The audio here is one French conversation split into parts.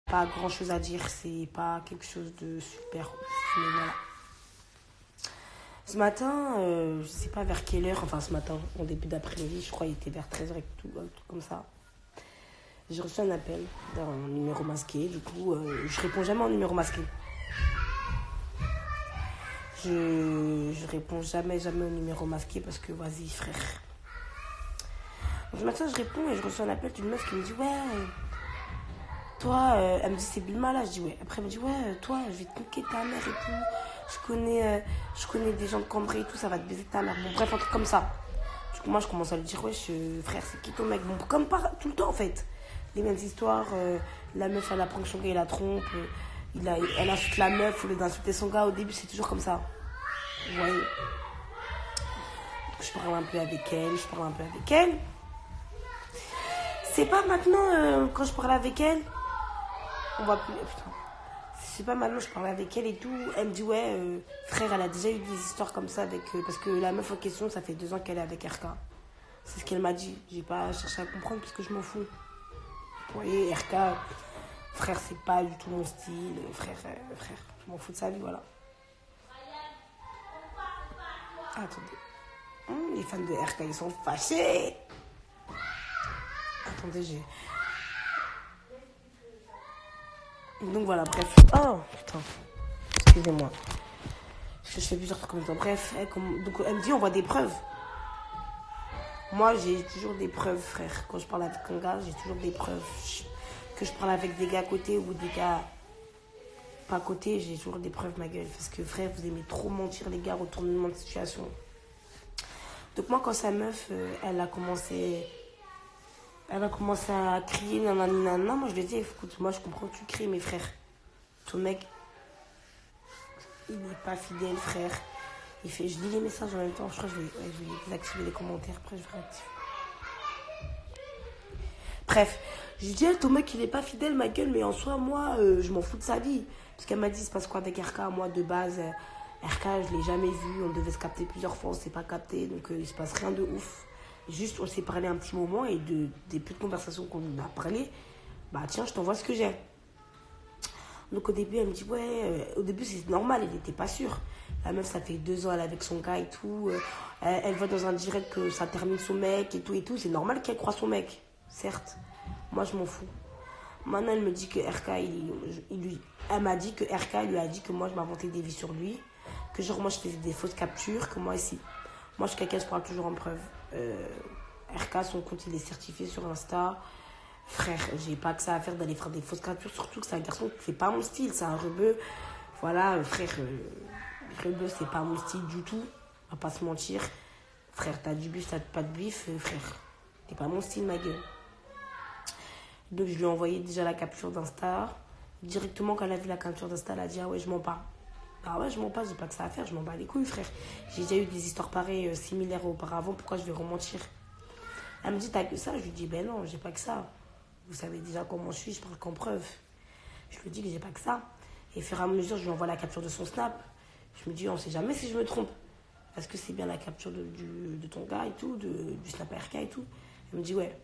pas grand chose à dire, c'est pas quelque chose de super ouf, mais voilà. Ce matin, je sais pas vers quelle heure, enfin ce matin, en début d'après-midi, je crois qu'il était vers 13h et tout, un truc comme ça. J'ai reçu un appel d'un numéro masqué, du coup, je réponds jamais au numéro masqué. Je réponds jamais au numéro masqué parce que vas-y frère. Donc, ce matin je réponds et je reçois un appel d'une meuf qui me dit ouais, toi, elle me dit c'est Bilma là, je dis ouais. Après elle me dit ouais, toi je vais te niquer ta mère et tout. Je connais des gens de Cambrai et tout, ça va te baiser ta mère. Bon bref un truc comme ça. Du coup moi je commence à lui dire ouais frère c'est qui ton mec. Bon comme par tout le temps en fait. Les mêmes histoires, la meuf elle apprend que son gars il la trompe, elle insulte la meuf au lieu d'insulter son gars. Au début c'est toujours comme ça. Vous voyez. Donc, je parle un peu avec elle. C'est pas maintenant, quand je parle avec elle, on va plus. Putain. C'est pas maintenant, je parle avec elle et tout. Elle me dit, ouais, frère, elle a déjà eu des histoires comme ça avec. Parce que la meuf en question, ça fait 2 ans qu'elle est avec RK. C'est ce qu'elle m'a dit. J'ai pas cherché à comprendre parce que je m'en fous. Vous voyez, RK, frère, c'est pas du tout mon style. Frère, je m'en fous de sa vie, voilà. Ah, attendez. Les fans de RK, ils sont fâchés. Attendez, j'ai. Donc voilà, bref. Oh, putain. Excusez-moi. Parce que je fais plusieurs trucs en même temps. Bref, donc elle me dit, on voit des preuves. Moi, j'ai toujours des preuves, frère. Quand je parle avec un gars, j'ai toujours des preuves. Que je parle avec des gars à côté ou des gars pas à côté, j'ai toujours des preuves, ma gueule. Parce que, frère, vous aimez trop mentir, les gars, retournement de situation. Donc moi, quand sa meuf, elle a commencé à crier, nanana, moi je lui ai dit, écoute, moi je comprends que tu cries, mais frère, ton mec, il n'est pas fidèle, frère. Je lis les messages en même temps, je crois que je vais désactiver les commentaires, après je vais réactiver. Bref, j'ai dit, ton mec il n'est pas fidèle, ma gueule, mais en soi, moi, je m'en fous de sa vie. Parce qu'elle m'a dit, il se passe quoi avec RK, moi de base, RK, je l'ai jamais vu, on devait se capter plusieurs fois, on s'est pas capté, donc il se passe rien de ouf. Juste, on s'est parlé un petit moment et des peu de conversations qu'on a parlé, bah tiens, je t'envoie ce que j'ai. Donc au début, elle me dit, ouais, au début c'est normal, elle n'était pas sûre. La meuf, ça fait 2 ans, elle est avec son gars et tout. Elle voit dans un direct que ça termine son mec et tout. C'est normal qu'elle croit son mec, certes. Moi, je m'en fous. Maintenant, elle me dit que RK, elle m'a dit que RK lui a dit que moi, je m'inventais des vies sur lui. Que genre, moi, je faisais des fausses captures. Que moi, ici, moi, je suis quelqu'un, je parle toujours en preuve. RK, son compte, il est certifié sur Insta. Frère, j'ai pas que ça à faire d'aller faire des fausses captures. Surtout que c'est un garçon, c'est pas mon style. C'est un rebeu. Voilà, frère, rebeu, c'est pas mon style du tout. On va pas se mentir. Frère, t'as du bif, t'as pas de bif. Frère, t'es pas mon style, ma gueule. Donc, je lui ai envoyé déjà la capture d'Insta. Directement, quand elle a vu la capture d'Insta, elle a dit, ah ouais, je mens pas. Ah ouais, je mens pas, j'ai pas que ça à faire, je m'en bats les couilles, frère. J'ai déjà eu des histoires pareilles, similaires auparavant, pourquoi je vais rementir? Elle me dit, t'as que ça? Je lui dis, ben non, j'ai pas que ça. Vous savez déjà comment je suis, je parle qu'en preuve. Je lui dis que j'ai pas que ça. Et au fur et à mesure, je lui envoie la capture de son snap. Je me dis, on sait jamais si je me trompe. Est-ce que c'est bien la capture de ton gars et tout, du snap RK et tout? Elle me dit, ouais.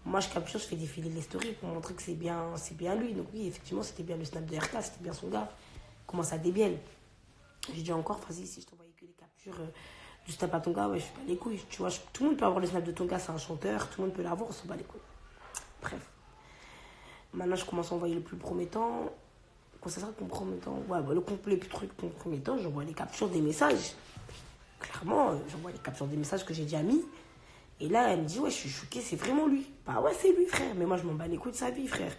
Moi, je capture, je fais défiler les stories pour montrer que c'est bien lui. Donc oui, effectivement, c'était bien le snap de RK, c'était bien son gars. Comment ça débielle? J'ai dit encore, vas-y, si je t'envoyais que les captures du snap à ton gars, ouais, je suis pas les couilles. Tu vois, tout le monde peut avoir le snap de ton gars, c'est un chanteur, tout le monde peut l'avoir, on s'en bat les couilles. Bref. Maintenant, je commence à envoyer le plus promettant. Quand ça sera compromettant? Ouais, bah, le plus truc compromettant, j'envoie les captures des messages. Clairement, j'envoie les captures des messages que j'ai déjà mis. Et là, elle me dit, ouais, je suis choquée, c'est vraiment lui. Bah ouais, c'est lui, frère. Mais moi, je m'en bats les couilles de sa vie, frère.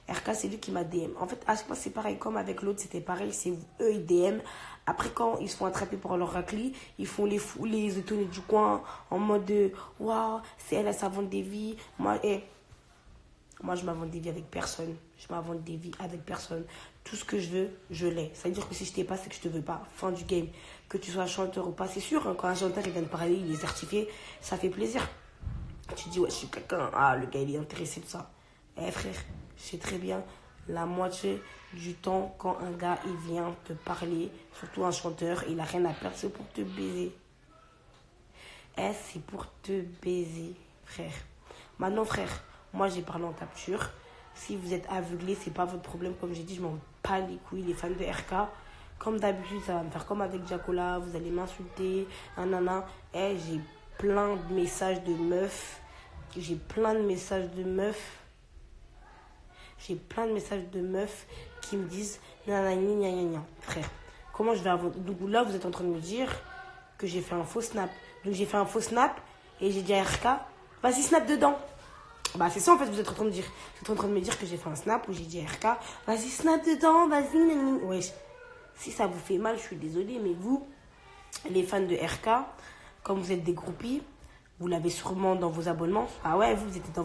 RK, c'est lui qui m'a DM. En fait, à chaque fois, c'est pareil. Comme avec l'autre, c'était pareil. C'est eux, ils DM. Après, quand ils se font attraper pour leur raclis, ils font les fous, les étonnés du coin, en mode de, waouh, c'est elle s'invente des vies. Moi, je m'invente des vies avec personne. Je m'invente des vies avec personne. Tout ce que je veux, je l'ai. Ça veut dire que si je t'ai pas, c'est que je te veux pas. Fin du game. Que tu sois chanteur ou pas, c'est sûr. Hein, quand un chanteur il vient de parler, il est certifié, ça fait plaisir. Tu dis, ouais, je suis quelqu'un. Ah, le gars, il est intéressé de ça. Frère, je sais très bien, la moitié du temps, quand un gars, il vient te parler, surtout un chanteur, il a rien à perdre, c'est pour te baiser. C'est pour te baiser, frère. Maintenant, frère, moi, j'ai parlé en capture. Si vous êtes aveuglé, c'est pas votre problème. Comme j'ai dit, je m'en bats les couilles, les fans de RK. Comme d'habitude, ça va me faire comme avec Jacola. Vous allez m'insulter. Nanana. J'ai plein de messages de meufs. J'ai plein de messages de meufs. J'ai plein de messages de meufs qui me disent nanana, frère. Comment je vais avoir. Donc là, vous êtes en train de me dire que j'ai fait un faux snap. Donc j'ai fait un faux snap et j'ai dit à RK, vas-y, snap dedans. Bah, c'est ça en fait, vous êtes en train de dire. Vous êtes en train de me dire que j'ai fait un snap où j'ai dit à RK, vas-y, snap dedans, vas-y, nanana. Ouais, si ça vous fait mal, je suis désolée, mais vous, les fans de RK, comme vous êtes des groupies, vous l'avez sûrement dans vos abonnements. Ah ouais, vous êtes dans